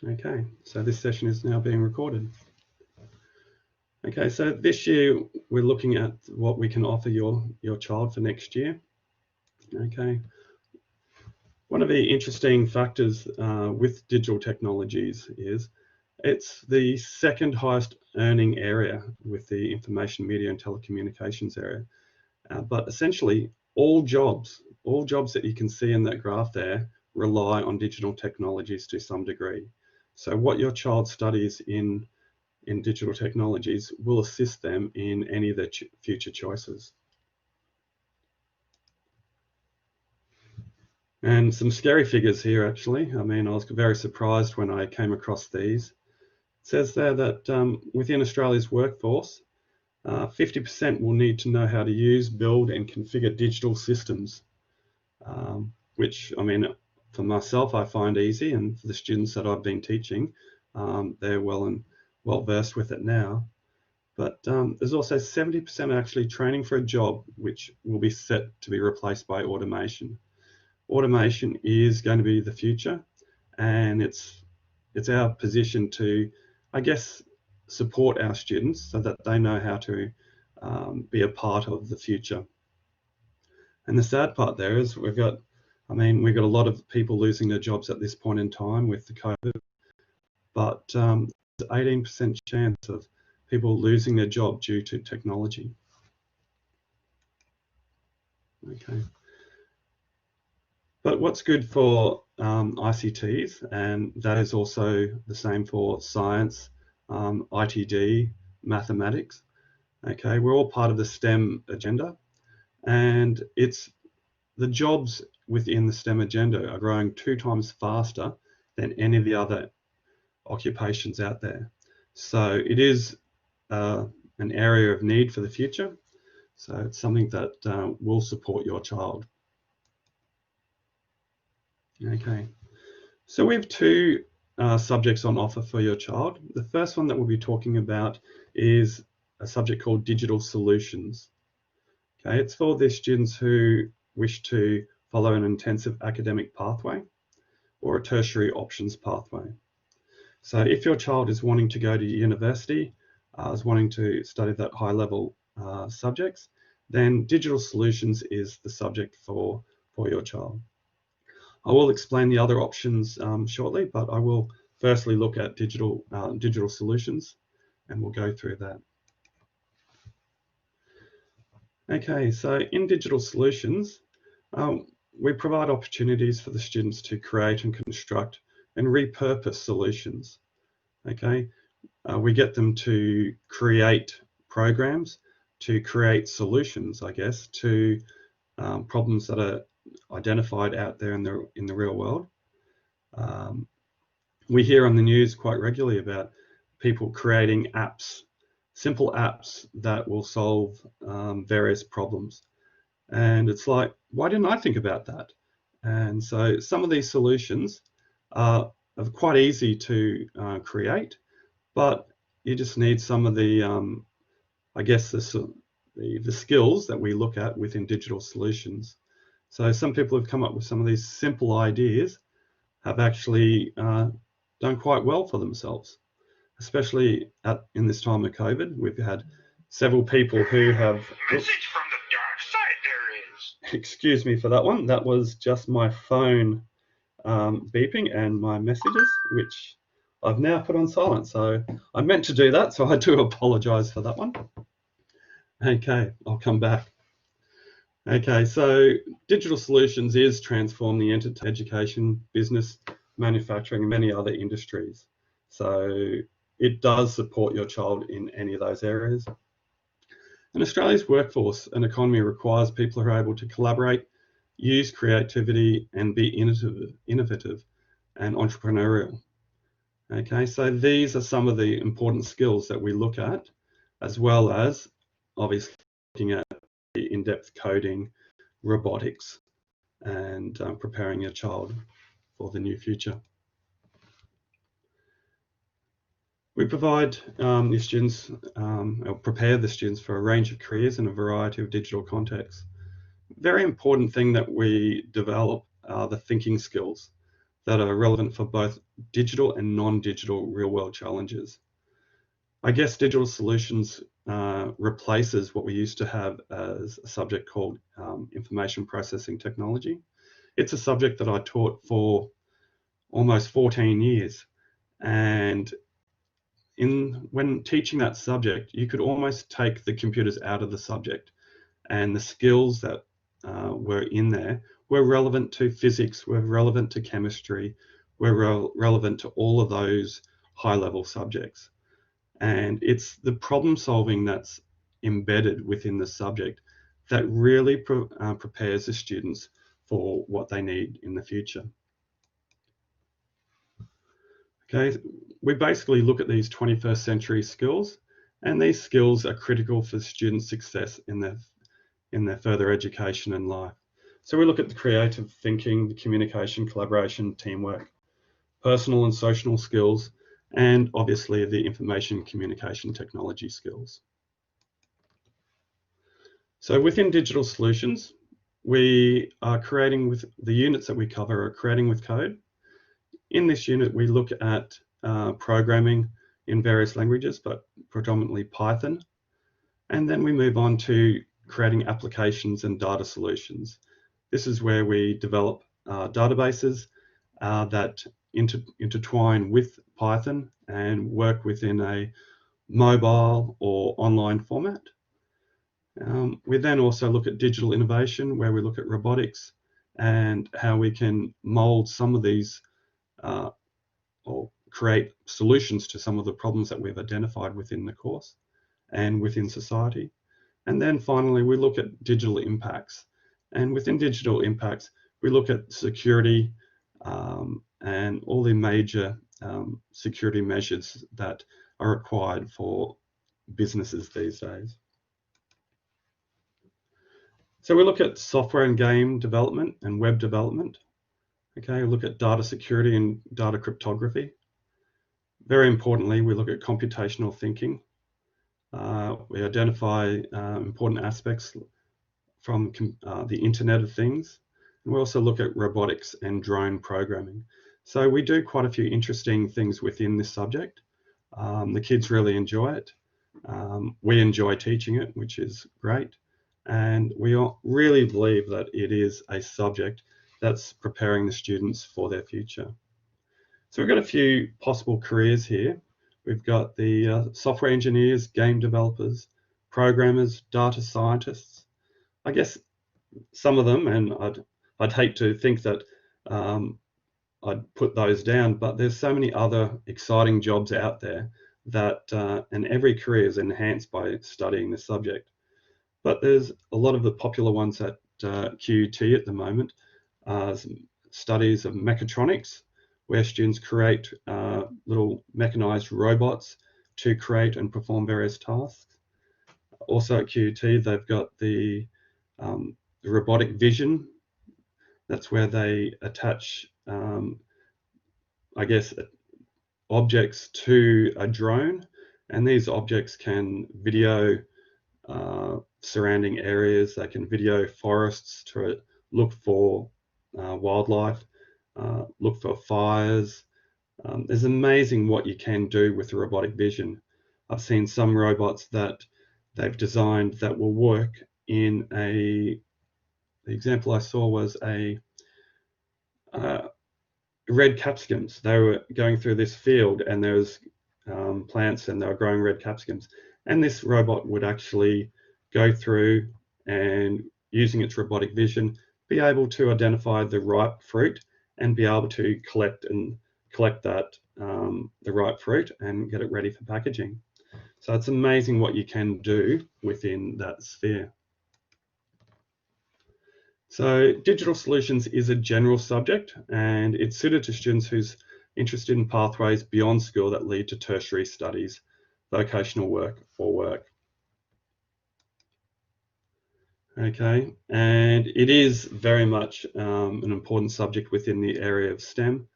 Okay, so this session is now being recorded. Okay, so this year we're looking at what we can offer your child for next year. Okay, one of the interesting factors with digital technologies is it's the second highest earning area with the information media and telecommunications area. But essentially all jobs that you can see in that graph there rely on digital technologies to some degree. So what your child studies in digital technologies will assist them in any of their future choices. And some scary figures here, actually. I mean, I was very surprised when I came across these. It says there that within Australia's workforce, 50% will need to know how to use, build, and configure digital systems, which, I mean, for myself, I find easy, and for the students that I've been teaching, they're well versed with it now. But there's also 70% actually training for a job which will be set to be replaced by automation. Automation is going to be the future, and it's our position to, I guess, support our students so that they know how to be a part of the future. And the sad part there is we've got a lot of people losing their jobs at this point in time with the COVID, but there's 18% chance of people losing their job due to technology. Okay. But what's good for ICTs, and that is also the same for science, ITD, mathematics. Okay, we're all part of the STEM agenda, and it's the jobs within the STEM agenda are growing 2 times faster than any of the other occupations out there. So it is an area of need for the future. So it's something that will support your child. Okay, so we have 2 subjects on offer for your child. The first one that we'll be talking about is a subject called Digital Solutions. Okay, it's for the students who wish to follow an intensive academic pathway or a tertiary options pathway. So if your child is wanting to go to university, is wanting to study that high level subjects, then Digital Solutions is the subject for your child. I will explain the other options shortly, but I will firstly look at digital solutions, and we'll go through that. Okay, so in digital solutions, we provide opportunities for the students to create and construct and repurpose solutions. Okay, we get them to create programs, to create solutions, I guess, to problems that are identified out there in the real world. We hear on the news quite regularly about people creating apps, simple apps that will solve various problems. And it's like, why didn't I think about that? And so some of these solutions are quite easy to create, but you just need some of the, I guess, the skills that we look at within digital solutions. So some people have come up with some of these simple ideas, have actually done quite well for themselves, especially in this time of COVID. We've had several people who have... Message from the dark side there is. Excuse me for that one. That was just my phone beeping and my messages, which I've now put on silent. So I meant to do that, so I do apologize for that one. Okay, I'll come back. Okay, so digital solutions is transform the education, business, manufacturing, and many other industries. So it does support your child in any of those areas. And Australia's workforce and economy requires people who are able to collaborate, use creativity, and be innovative and entrepreneurial. Okay, so these are some of the important skills that we look at, as well as obviously looking at in-depth coding, robotics, and preparing your child for the new future. We provide the students, or prepare the students for a range of careers in a variety of digital contexts. Very important thing that we develop are the thinking skills, that are relevant for both digital and non-digital real-world challenges. I guess digital solutions replaces what we used to have as a subject called information processing technology. It's a subject that I taught for almost 14 years. And when teaching that subject, you could almost take the computers out of the subject, and the skills that were in there were relevant to physics, were relevant to chemistry, were relevant to all of those high-level subjects. And it's the problem solving that's embedded within the subject that really prepares the students for what they need in the future. Okay, we basically look at these 21st century skills, and these skills are critical for student success in their further education and life. So we look at the creative thinking, the communication, collaboration, teamwork, personal and social skills, and obviously the information communication technology skills. So within digital solutions, we are creating with the units that we cover are creating with code. In this unit, we look at programming in various languages, but predominantly Python. And then we move on to creating applications and data solutions. This is where we develop databases that intertwine with Python and work within a mobile or online format. We then also look at digital innovation, where we look at robotics and how we can mold some of these or create solutions to some of the problems that we've identified within the course and within society. And then finally, we look at digital impacts. And within digital impacts, we look at security and all the major security measures that are required for businesses these days. So we look at software and game development and web development. Okay, we look at data security and data cryptography. Very importantly, we look at computational thinking. We identify important aspects from the Internet of Things. And we also look at robotics and drone programming. So we do quite a few interesting things within this subject. The kids really enjoy it. We enjoy teaching it, which is great. And we really believe that it is a subject that's preparing the students for their future. So we've got a few possible careers here. We've got the software engineers, game developers, programmers, data scientists. I guess some of them, and I'd hate to think that I'd put those down, but there's so many other exciting jobs out there that, and every career is enhanced by studying the subject. But there's a lot of the popular ones at QUT at the moment, studies of mechatronics, where students create little mechanized robots to create and perform various tasks. Also at QUT, they've got the robotic vision. That's where they attach, I guess, objects to a drone, and these objects can video surrounding areas. They can video forests to look for wildlife, look for fires. It's amazing what you can do with the robotic vision. I've seen some robots that they've designed that will work in the example I saw was red capsicums. They were going through this field and there was plants and they were growing red capsicums. And this robot would actually go through and using its robotic vision, be able to identify the ripe fruit and be able to collect that, the ripe fruit and get it ready for packaging. So it's amazing what you can do within that sphere. So digital solutions is a general subject and it's suited to students who's interested in pathways beyond school that lead to tertiary studies, vocational work or work. Okay, and it is very much an important subject within the area of STEM.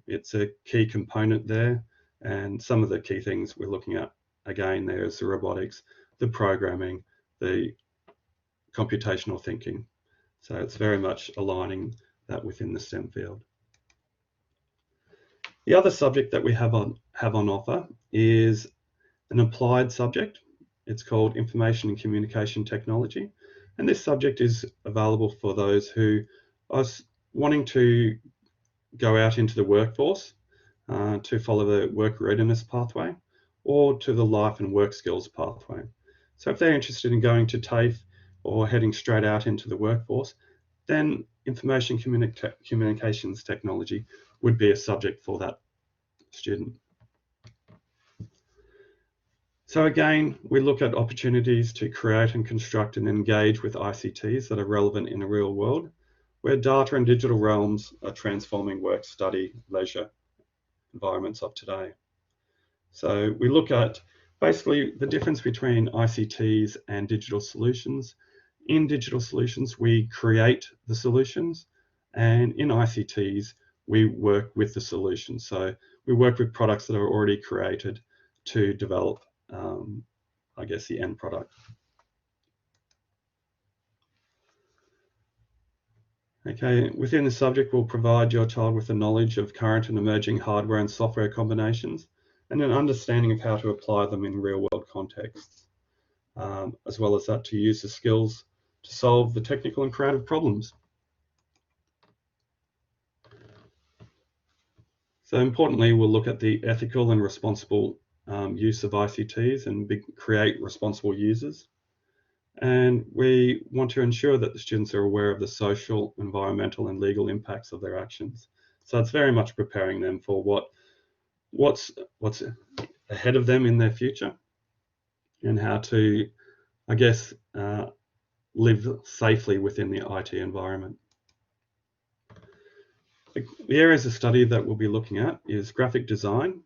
It's a key component there, and some of the key things we're looking at again there is the robotics, the programming, the computational thinking. So it's very much aligning that within the STEM field. The other subject that we have on offer is an applied subject. It's called Information and Communication Technology. And this subject is available for those who are wanting to go out into the workforce to follow the work readiness pathway or to the life and work skills pathway. So if they're interested in going to TAFE or heading straight out into the workforce, then information communications technology would be a subject for that student. So again, we look at opportunities to create and construct and engage with ICTs that are relevant in the real world, where data and digital realms are transforming work, study, leisure environments of today. So we look at basically the difference between ICTs and digital solutions. In digital solutions, we create the solutions, and in ICTs, we work with the solutions. So we work with products that are already created to develop, I guess, the end product. Okay, within the subject, we'll provide your child with a knowledge of current and emerging hardware and software combinations and an understanding of how to apply them in real-world contexts, as well as that to use the skills to solve the technical and creative problems. So importantly, we'll look at the ethical and responsible use of ICTs and create responsible users. And we want to ensure that the students are aware of the social, environmental, and legal impacts of their actions. So it's very much preparing them for what's ahead of them in their future and how to, I guess, live safely within the IT environment. The areas of study that we'll be looking at is graphic design.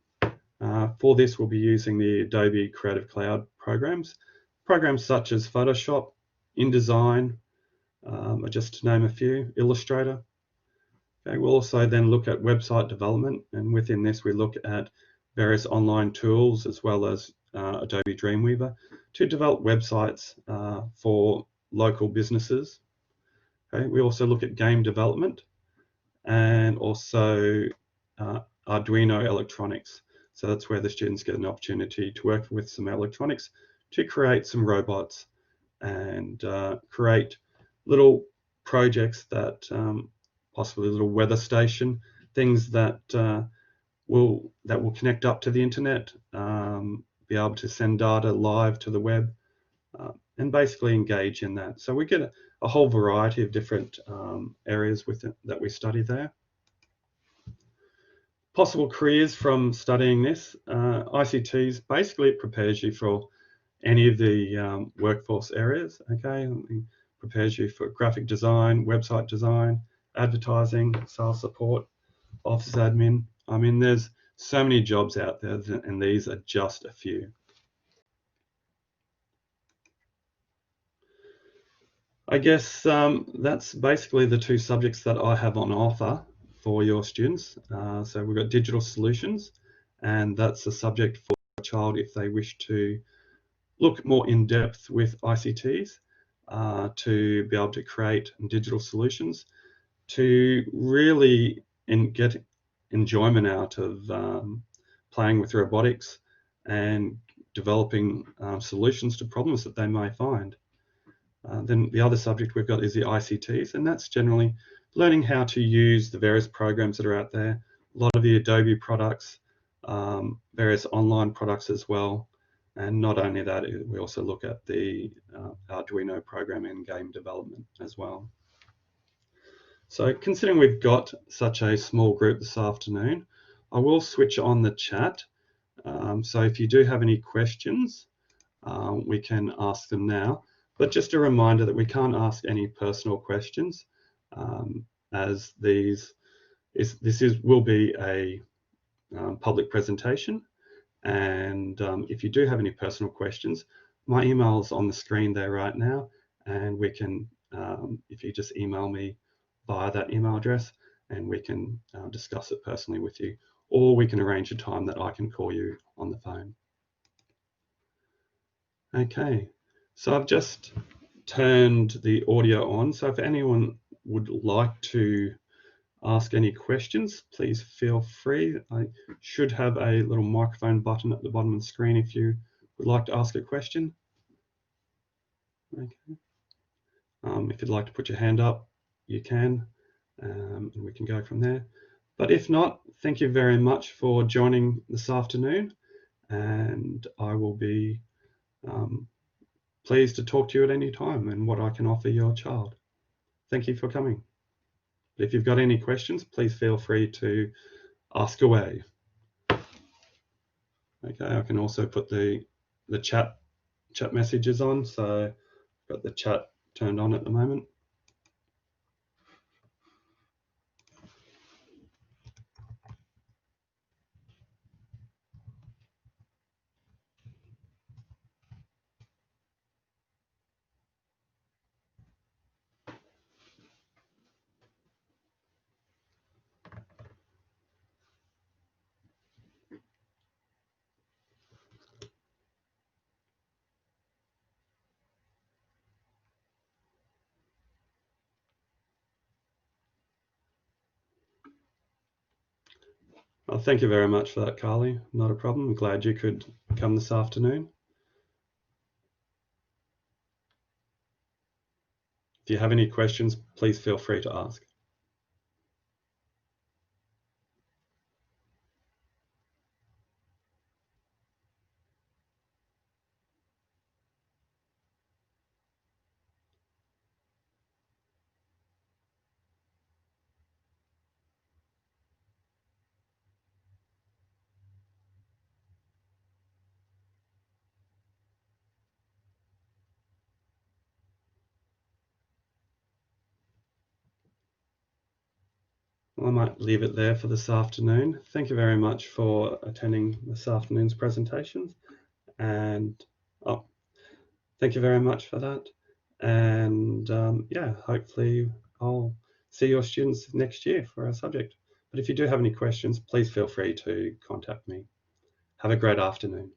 For this, we'll be using the Adobe Creative Cloud programs such as Photoshop, InDesign, just to name a few, Illustrator. Okay, we'll also then look at website development, and within this we look at various online tools as well as Adobe Dreamweaver to develop websites for local businesses. Okay, we also look at game development and also Arduino electronics. So that's where the students get an opportunity to work with some electronics to create some robots and create little projects that possibly a little weather station, things that will connect up to the internet, be able to send data live to the web, and basically engage in that. So we get a whole variety of different areas that we study there. Possible careers from studying this. ICTs, basically it prepares you for any of the workforce areas, okay? It prepares you for graphic design, website design, advertising, sales support, office admin. I mean, there's so many jobs out there, and these are just a few. I guess that's basically the two subjects that I have on offer for your students. So we've got digital solutions, and that's a subject for a child if they wish to look more in depth with ICTs to be able to create digital solutions, to really get enjoyment out of playing with robotics and developing solutions to problems that they may find. Then the other subject we've got is the ICTs, and that's generally learning how to use the various programs that are out there, a lot of the Adobe products, various online products as well. And not only that, we also look at the Arduino programming and game development as well. So considering we've got such a small group this afternoon, I will switch on the chat. So if you do have any questions, we can ask them now. But just a reminder that we can't ask any personal questions, as this will be a public presentation. And if you do have any personal questions, my email is on the screen there right now, and we can, if you just email me via that email address, and we can discuss it personally with you, or we can arrange a time that I can call you on the phone. Okay, so I've just turned the audio on. So if anyone would like to ask any questions, please feel free. I should have a little microphone button at the bottom of the screen if you would like to ask a question. Okay. If you'd like to put your hand up, you can, and we can go from there. But if not, thank you very much for joining this afternoon, and I will be pleased to talk to you at any time and what I can offer your child. Thank you for coming. If you've got any questions, please feel free to ask away. Okay, I can also put the chat messages on, so I've got the chat turned on at the moment. Well, thank you very much for that, Carly. Not a problem. I'm glad you could come this afternoon. If you have any questions, please feel free to ask. Well, I might leave it there for this afternoon. Thank you very much for attending this afternoon's presentations, and thank you very much for that. And yeah, hopefully I'll see your students next year for our subject. But if you do have any questions, please feel free to contact me. Have a great afternoon.